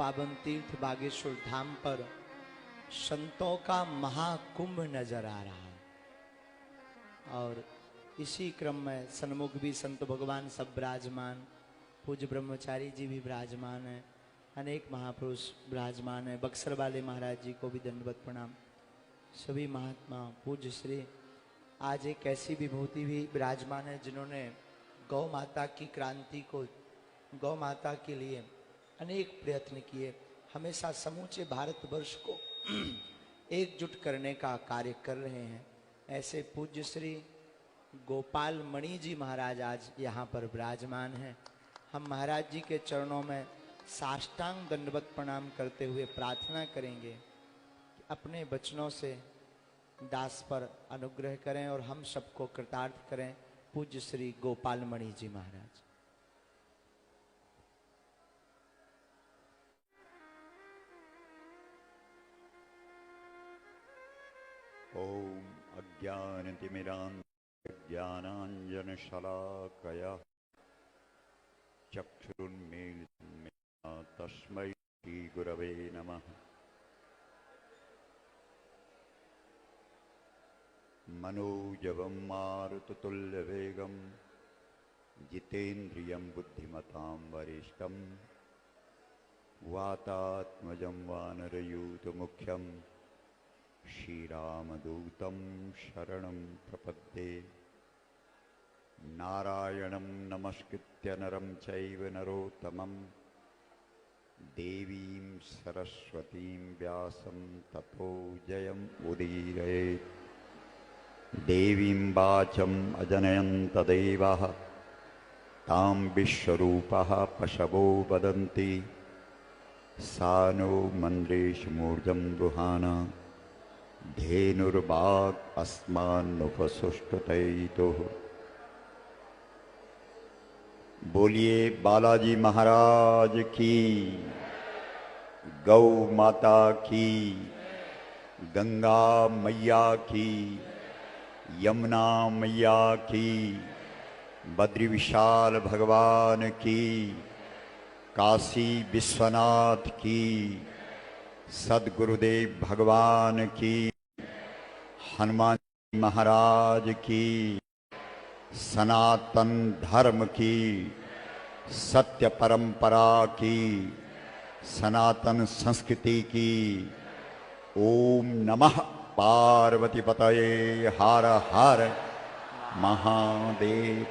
पावन तीर्थ बागेश्वर धाम पर संतों का महाकुंभ नजर आ रहा है। और इसी क्रम में सन्मुख भी संत भगवान सब विराजमान, पूज्य ब्रह्मचारी जी भी विराजमान है, अनेक महापुरुष विराजमान है। बक्सर वाले महाराज जी को भी दंडवत प्रणाम। सभी महात्मा पूज्य श्री आज एक ऐसी विभूति भी विराजमान है जिन्होंने गौ माता की क्रांति को, गौ माता के लिए अनेक प्रयत्न किए, हमेशा समूचे भारतवर्ष को एकजुट करने का कार्य कर रहे हैं। ऐसे पूज्य श्री गोपाल मणि जी महाराज आज यहाँ पर विराजमान हैं। हम महाराज जी के चरणों में साष्टांग दंडवत प्रणाम करते हुए प्रार्थना करेंगे कि अपने वचनों से दास पर अनुग्रह करें और हम सबको कृतार्थ करें। पूज्य श्री गोपाल मणि जी महाराज। ओम अज्ञानतिमिरान्धज्ञानाञ्जनशलाकया चक्षुरुन्मीलितं तस्मै श्रीगुरवे नमः। मनोजवं मारुततुल्यवेगं जितेन्द्रियं बुद्धिमतां वरिष्ठं वातात्मजं वानरयूतमुख्यं श्रीरामदूतं शरणं प्रपद्ये। नारायणं नमस्कृत्य नरं चैव नरोत्तमं देवीं सरस्वतीं व्यासं ततो जयम् उदीरयेत्। देवीं वाचम् अजनयन्तदेवः तां विश्वरूपः पशवो वदन्ति। सा नो मन्द्रेशमूर्जं दुहाना धेनुर्वाक् अस्मान्नुपसुष्टुतैतुः। बोलिए बालाजी महाराज की, गौ माता की, गंगा मैया की, यमुना मैया की, बद्री विशाल भगवान की, काशी विश्वनाथ की, सद्गुरुदेव भगवान की, हनुमान महाराज की, सनातन धर्म की, सत्य परंपरा की, सनातन संस्कृति की। ओम नमः पार्वती पतये हर हर महादेव।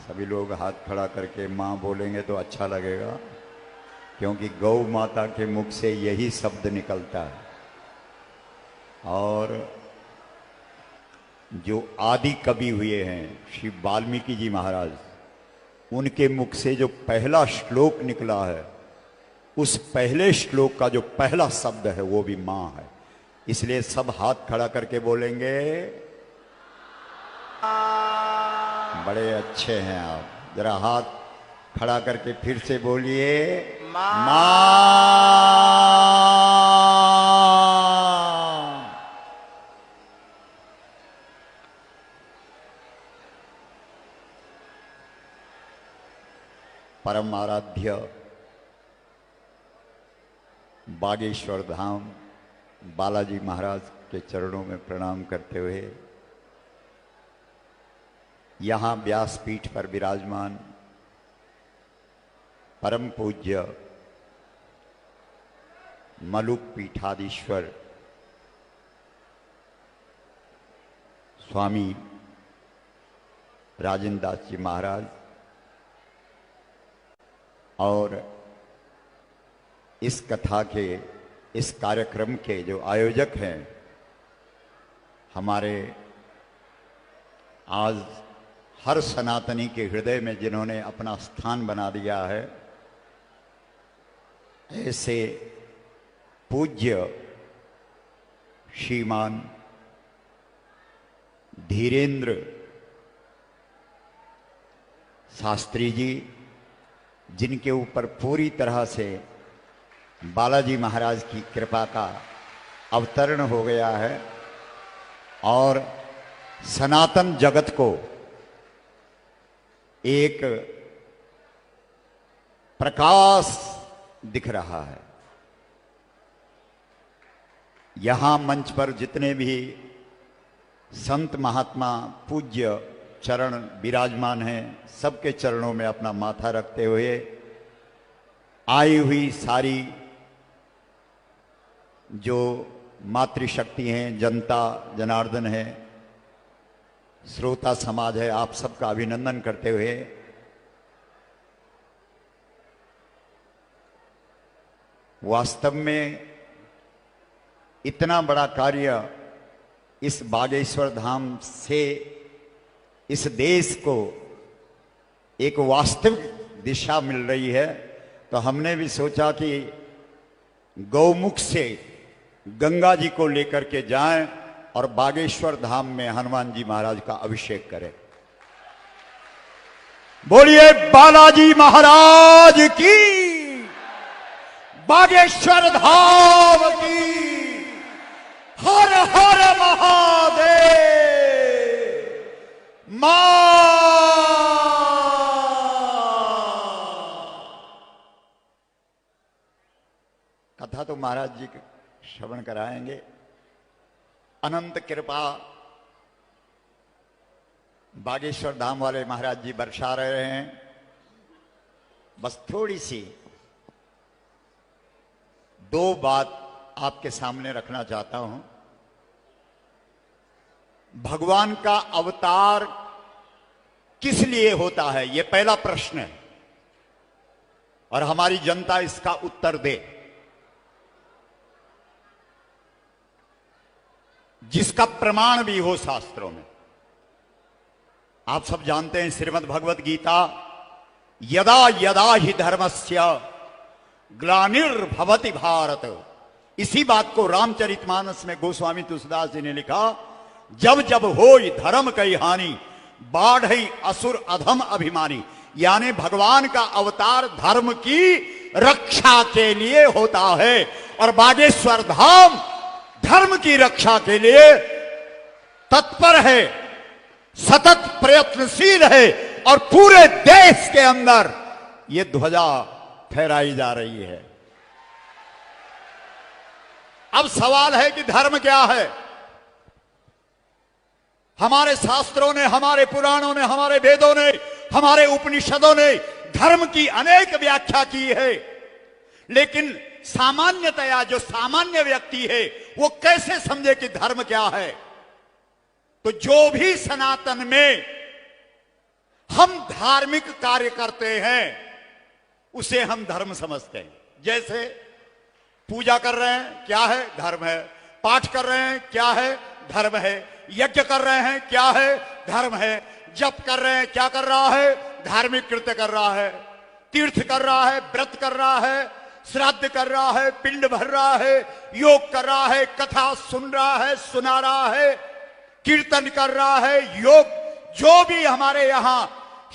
सभी लोग हाथ खड़ा करके माँ बोलेंगे तो अच्छा लगेगा, क्योंकि गौ माता के मुख से यही शब्द निकलता है। और जो आदि कवि हुए हैं श्री वाल्मीकि जी महाराज, उनके मुख से जो पहला श्लोक निकला है, उस पहले श्लोक का जो पहला शब्द है वो भी माँ है। इसलिए सब हाथ खड़ा करके बोलेंगे। बड़े अच्छे हैं आप, जरा हाथ खड़ा करके फिर से बोलिए माँ। परम आराध्य बागेश्वर धाम बालाजी महाराज के चरणों में प्रणाम करते हुए यहाँ व्यासपीठ पर विराजमान परम पूज्य मलुक पीठाधीश्वर स्वामी राजेंद्र दास जी महाराज और इस कथा के, इस कार्यक्रम के जो आयोजक हैं, हमारे आज हर सनातनी के हृदय में जिन्होंने अपना स्थान बना दिया है, ऐसे पूज्य श्रीमान धीरेन्द्र शास्त्री जी, जिनके ऊपर पूरी तरह से बालाजी महाराज की कृपा का अवतरण हो गया है और सनातन जगत को एक प्रकाश दिख रहा है। यहां मंच पर जितने भी संत महात्मा पूज्य चरण विराजमान हैं, सबके चरणों में अपना माथा रखते हुए आई हुई सारी जो मातृशक्ति हैं, जनता जनार्दन है, श्रोता समाज है, आप सबका अभिनंदन करते हुए वास्तव में इतना बड़ा कार्य इस बागेश्वर धाम से इस देश को एक वास्तविक दिशा मिल रही है, तो हमने भी सोचा कि गौमुख से गंगा जी को लेकर के जाएं और बागेश्वर धाम में हनुमान जी महाराज का अभिषेक करें। बोलिए बालाजी महाराज की, बागेश्वर धाम की, हर हर महादेव। कथा तो महाराज जी श्रवण कराएंगे। अनंत कृपा बागेश्वर धाम वाले महाराज जी बरसा रहे हैं। बस थोड़ी सी दो बात आपके सामने रखना चाहता हूं। भगवान का अवतार किस लिए होता है, यह पहला प्रश्न है और हमारी जनता इसका उत्तर दे, जिसका प्रमाण भी हो शास्त्रों में। आप सब जानते हैं श्रीमद् भगवत गीता, यदा यदा ही धर्मस्य ग्लानिर्भवति भारत, इसी बात को रामचरितमानस में गोस्वामी तुलसीदास जी ने लिखा, जब जब होई धर्म कई हानि बाढ़ई असुर अधम अभिमानी। यानी भगवान का अवतार धर्म की रक्षा के लिए होता है और बागेश्वर धाम धर्म की रक्षा के लिए तत्पर है, सतत प्रयत्नशील है और पूरे देश के अंदर यह ध्वजा फहराई जा रही है। अब सवाल है कि धर्म क्या है? हमारे शास्त्रों ने, हमारे पुराणों ने, हमारे वेदों ने, हमारे उपनिषदों ने धर्म की अनेक व्याख्या की है, लेकिन सामान्यतया जो सामान्य व्यक्ति है वो कैसे समझे कि धर्म क्या है? तो जो भी सनातन में हम धार्मिक कार्य करते हैं उसे हम धर्म समझते हैं। जैसे पूजा कर रहे हैं, क्या है? धर्म है। पाठ कर रहे हैं, क्या है? धर्म है। यज्ञ कर रहे हैं, क्या है? धर्म है। जप कर रहे हैं, क्या कर रहा है? धार्मिक कृत्य कर रहा है। तीर्थ कर रहा है, व्रत कर रहा है, श्राद्ध कर रहा है, पिंड भर रहा है, योग कर रहा है, कथा सुन रहा है, सुना रहा है, कीर्तन कर रहा है, योग, जो भी हमारे यहां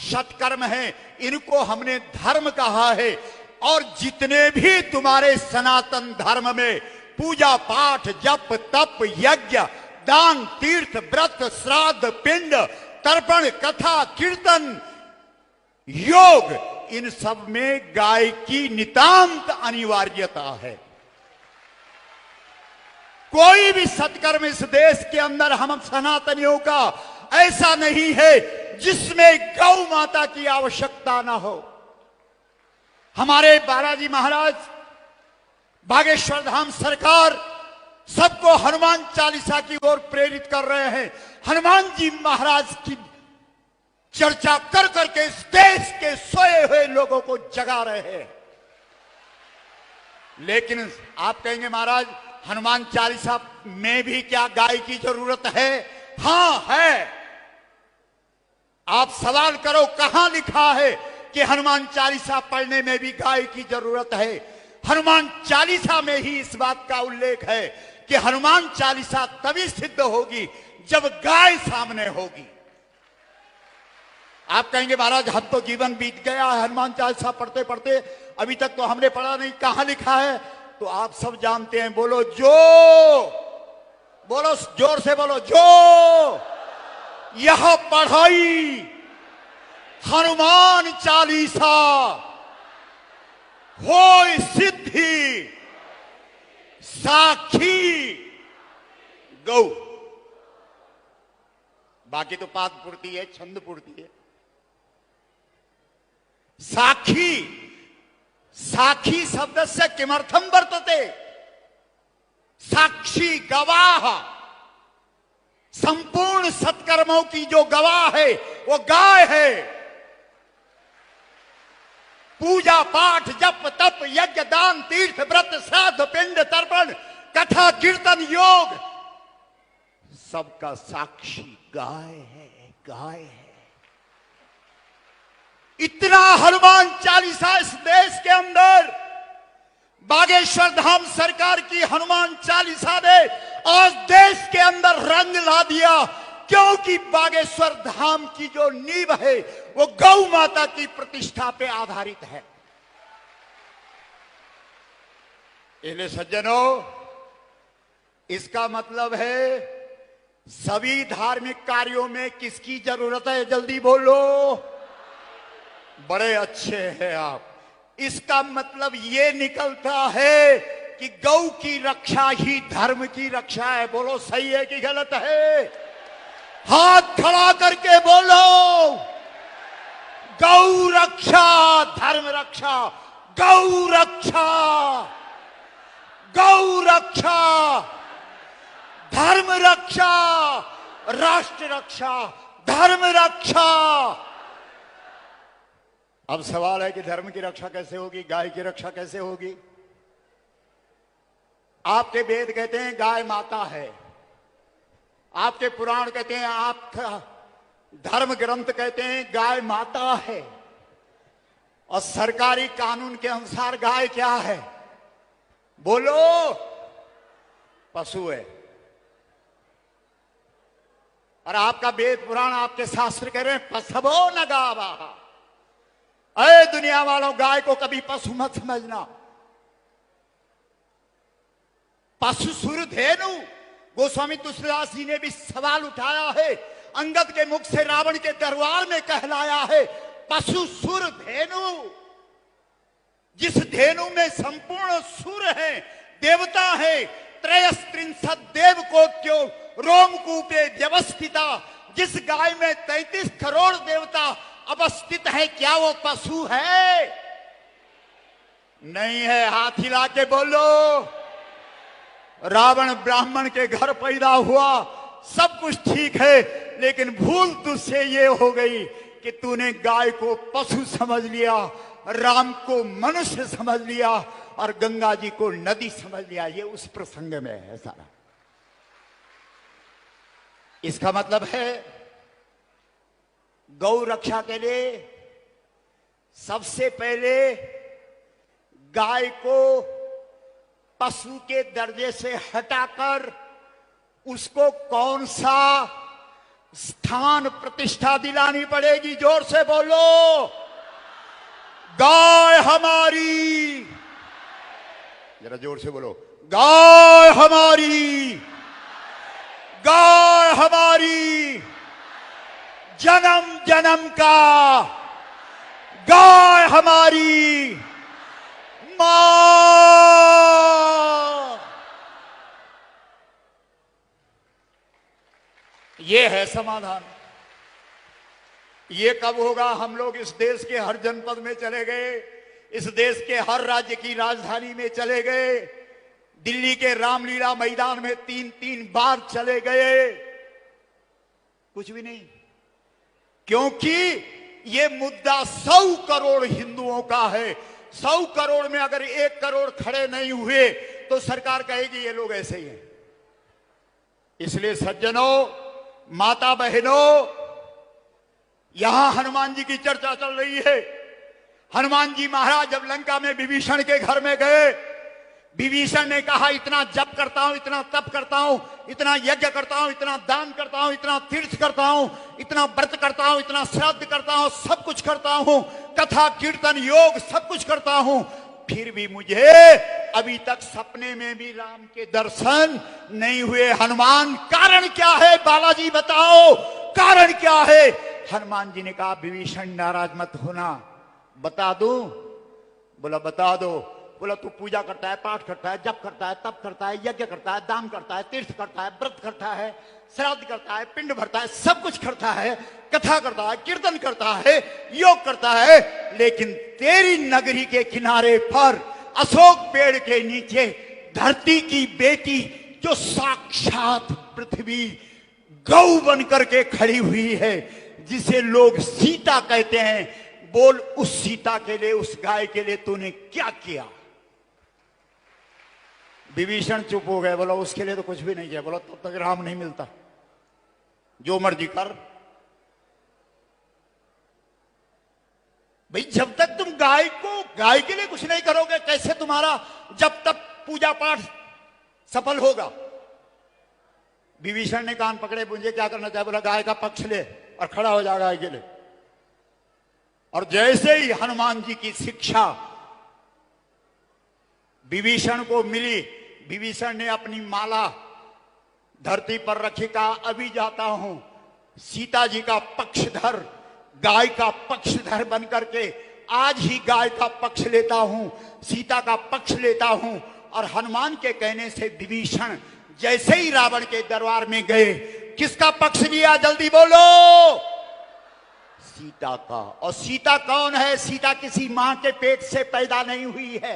सत्कर्म है इनको हमने धर्म कहा है। और जितने भी तुम्हारे सनातन धर्म में पूजा पाठ, जप, तप, यज्ञ, दान, तीर्थ, व्रत, श्राद्ध, पिंड, तर्पण, कथा, कीर्तन, योग, इन सब में गाय की नितांत अनिवार्यता है। कोई भी सत्कर्म इस देश के अंदर हम सनातनियों का ऐसा नहीं है जिसमें गौ माता की आवश्यकता ना हो। हमारे बालाजी महाराज, बागेश्वर धाम सरकार सबको हनुमान चालीसा की ओर प्रेरित कर रहे हैं। हनुमान जी महाराज की चर्चा कर करके इस देश के सोए हुए लोगों को जगा रहे हैं। लेकिन आप कहेंगे महाराज हनुमान चालीसा में भी क्या गाय की जरूरत है? हां है। आप सवाल करो कहां लिखा है कि हनुमान चालीसा पढ़ने में भी गाय की जरूरत है? हनुमान चालीसा में ही इस बात का उल्लेख है कि हनुमान चालीसा तभी सिद्ध होगी जब गाय सामने होगी। आप कहेंगे महाराज हम तो जीवन बीत गया है हनुमान चालीसा पढ़ते पढ़ते, अभी तक तो हमने पढ़ा नहीं, कहां लिखा है? तो आप सब जानते हैं, बोलो जो, बोलो जोर से बोलो जो, यह पढ़ाई हनुमान चालीसा होय सिद्धि साखी गौ। बाकी तो पाद पूर्ति है, छंद पूर्ति है। साखी, साखी शब्द से किमर्थम वर्तते? साक्षी गवाह, संपूर्ण सत्कर्मों की जो गवाह है वो गाय है। पूजा पाठ जप तप यज्ञ दान तीर्थ व्रत श्राद्ध पिंड तर्पण कथा कीर्तन योग सबका साक्षी गाय है, गाय है। इतना हनुमान चालीसा इस देश के अंदर बागेश्वर धाम सरकार की हनुमान चालीसा ने आज देश के अंदर रंग ला दिया, क्योंकि बागेश्वर धाम की जो नींव है वो गौ माता की प्रतिष्ठा पे आधारित है। इसलिए सज्जनों, इसका मतलब है सभी धार्मिक कार्यों में किसकी जरूरत है? जल्दी बोलो। बड़े अच्छे हैं आप। इसका मतलब ये निकलता है कि गौ की रक्षा ही धर्म की रक्षा है। बोलो सही है कि गलत है? हाथ खड़ा करके बोलो, गौ रक्षा धर्म रक्षा, गौ रक्षा, गौ रक्षा धर्म रक्षा, राष्ट्र रक्षा धर्म रक्षा। अब सवाल है कि धर्म की रक्षा कैसे होगी, गाय की रक्षा कैसे होगी? आपके वेद कहते हैं गाय माता है, आपके पुराण कहते हैं, आपका धर्म ग्रंथ कहते हैं गाय माता है, और सरकारी कानून के अनुसार गाय क्या है? बोलो। पशु है। और आपका वेद पुराण आपके शास्त्र कह रहे हैं पशवो न गावा। अरे दुनिया वालों, गाय को कभी पशु मत समझना। पशु सुर धेनु। गोस्वामी तुलसीदास जी ने भी सवाल उठाया है, अंगद के मुख से रावण के दरबार में कहलाया है, पशु सुर धेनु। जिस धेनु में संपूर्ण सुर है, देवता है, त्रयस्त्रिंशत् देव को क्यों रोमकूपे व्यवस्थिता। जिस गाय में 33 करोड़ देवता अवस्थित है, क्या वो पशु है? नहीं है। हाथ हिला के बोलो। रावण ब्राह्मण के घर पैदा हुआ, सब कुछ ठीक है, लेकिन भूल तुझसे ये हो गई कि तूने गाय को पशु समझ लिया, राम को मनुष्य समझ लिया, और गंगा जी को नदी समझ लिया। ये उस प्रसंग में है सारा। इसका मतलब है गौ रक्षा के लिए सबसे पहले गाय को पशु के दर्जे से हटाकर उसको कौन सा स्थान प्रतिष्ठा दिलानी पड़ेगी? जोर से बोलो। गाय हमारी, जरा जोर से बोलो। गाय हमारी, गाय हमारी, जन्म जन्म का गाय हमारी मां। ये है समाधान। ये कब होगा? हम लोग इस देश के हर जनपद में चले गए, इस देश के हर राज्य की राजधानी में चले गए, दिल्ली के रामलीला मैदान में 3-3 बार चले गए, कुछ भी नहीं। क्योंकि ये मुद्दा 100 करोड़ हिंदुओं का है। 100 करोड़ में अगर 1 करोड़ खड़े नहीं हुए तो सरकार कहेगी ये लोग ऐसे ही हैं। इसलिए सज्जनों, माता बहनों, यहां हनुमान जी की चर्चा चल रही है। हनुमान जी महाराज जब लंका में विभीषण के घर में गए, विभीषण ने कहा इतना जप करता हूं, इतना तप करता हूं, इतना यज्ञ करता हूं, इतना दान करता हूं, इतना तीर्थ करता हूं, इतना व्रत करता हूं, इतना श्राद्ध करता हूं, सब कुछ करता हूं, कथा कीर्तन योग सब कुछ करता हूं, फिर भी मुझे अभी तक सपने में भी राम के दर्शन नहीं हुए। हनुमान, कारण क्या है? बालाजी बताओ, कारण क्या है? हनुमान जी ने कहा विभीषण नाराज मत होना, बता दूं? बोला बता दो। बोला तू पूजा करता है, पाठ करता है, जप करता है, तप करता है, यज्ञ करता है, दान करता है, तीर्थ करता है, व्रत करता है, श्राद्ध करता है, पिंड भरता है, सब कुछ करता है, कथा करता है, कीर्तन करता है, योग करता है, लेकिन तेरी नगरी के किनारे पर अशोक पेड़ के नीचे धरती की बेटी जो साक्षात पृथ्वी गौ बन करके खड़ी हुई है, जिसे लोग सीता कहते हैं, बोल उस सीता के लिए, उस गाय के लिए तूने क्या किया? विभीषण चुप हो गए। बोला उसके लिए तो कुछ भी नहीं किया। बोला तब तक राम नहीं मिलता, जो मर्जी कर भाई, जब तक तुम गाय के लिए कुछ नहीं करोगे, कैसे तुम्हारा जब तक पूजा पाठ सफल होगा? विभीषण ने कान पकड़े, मुझे क्या करना चाहिए? बोला गाय का पक्ष ले और खड़ा हो जा गाय के लिए। और जैसे ही हनुमान जी की शिक्षा विभीषण को मिली, विभीषण ने अपनी माला धरती पर रखी, कहा अभी जाता हूं सीता जी का पक्षधर, गाय का पक्षधर बन करके आज ही गाय का पक्ष लेता हूं, सीता का पक्ष लेता हूं। और हनुमान के कहने से विभीषण जैसे ही रावण के दरबार में गए, किसका पक्ष लिया? जल्दी बोलो। सीता का। और सीता कौन है? सीता किसी मां के पेट से पैदा नहीं हुई है,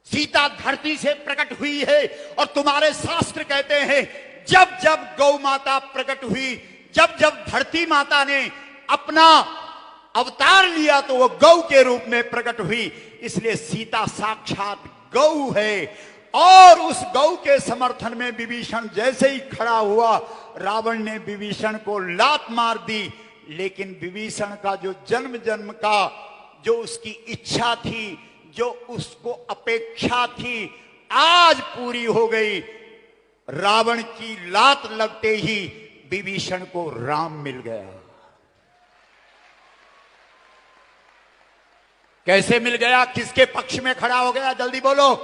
सीता धरती से प्रकट हुई है। और तुम्हारे शास्त्र कहते हैं जब जब गौ माता प्रकट हुई, जब जब धरती माता ने अपना अवतार लिया, तो वो गौ के रूप में प्रकट हुई। इसलिए सीता साक्षात गौ है। और उस गौ के समर्थन में विभीषण जैसे ही खड़ा हुआ, रावण ने विभीषण को लात मार दी। लेकिन विभीषण का जो जन्म जन्म का जो उसकी इच्छा थी, जो उसको अपेक्षा थी, आज पूरी हो गई। रावण की लात लगते ही विभीषण को राम मिल गया। कैसे मिल गया? किसके पक्ष में खड़ा हो गया? जल्दी बोलो।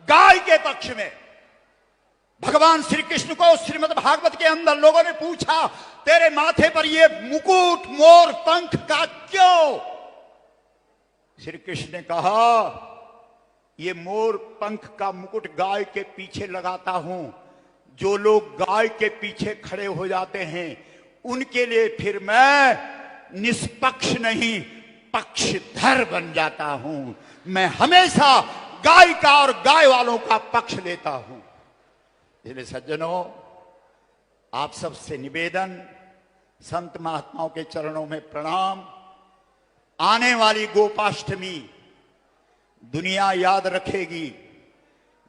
गाय के पक्ष में। भगवान श्री कृष्ण को श्रीमद् भागवत के अंदर लोगों ने पूछा, तेरे माथे पर ये मुकुट मोर पंख का क्यों? श्री कृष्ण ने कहा, ये मोर पंख का मुकुट गाय के पीछे लगाता हूं। जो लोग गाय के पीछे खड़े हो जाते हैं, उनके लिए फिर मैं निष्पक्ष नहीं, पक्षधर बन जाता हूं। मैं हमेशा गाय का और गाय वालों का पक्ष लेता हूं। इसलिए सज्जनों, आप सबसे निवेदन, संत महात्माओं के चरणों में प्रणाम। आने वाली गोपाष्टमी दुनिया याद रखेगी।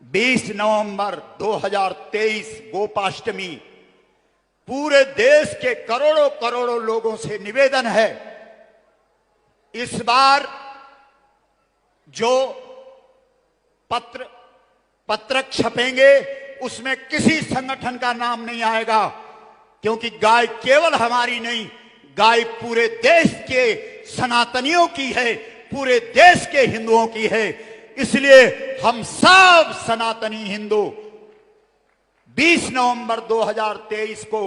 20 नवंबर 2023 गोपाष्टमी। पूरे देश के करोड़ों करोड़ों लोगों से निवेदन है, इस बार जो पत्रक छपेंगे उसमें किसी संगठन का नाम नहीं आएगा, क्योंकि गाय केवल हमारी नहीं, गाय पूरे देश के सनातनियों की है, पूरे देश के हिंदुओं की है। इसलिए हम सब सनातनी हिंदू 20 नवंबर 2023 को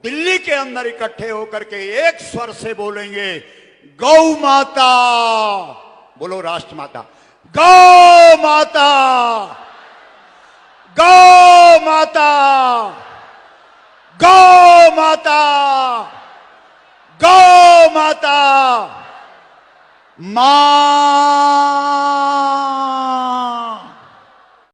दिल्ली के अंदर इकट्ठे होकर के एक स्वर से बोलेंगे, गौ माता। बोलो राष्ट्र माता। गौ माता, गौ माता, गौ माता, गौ माता। मां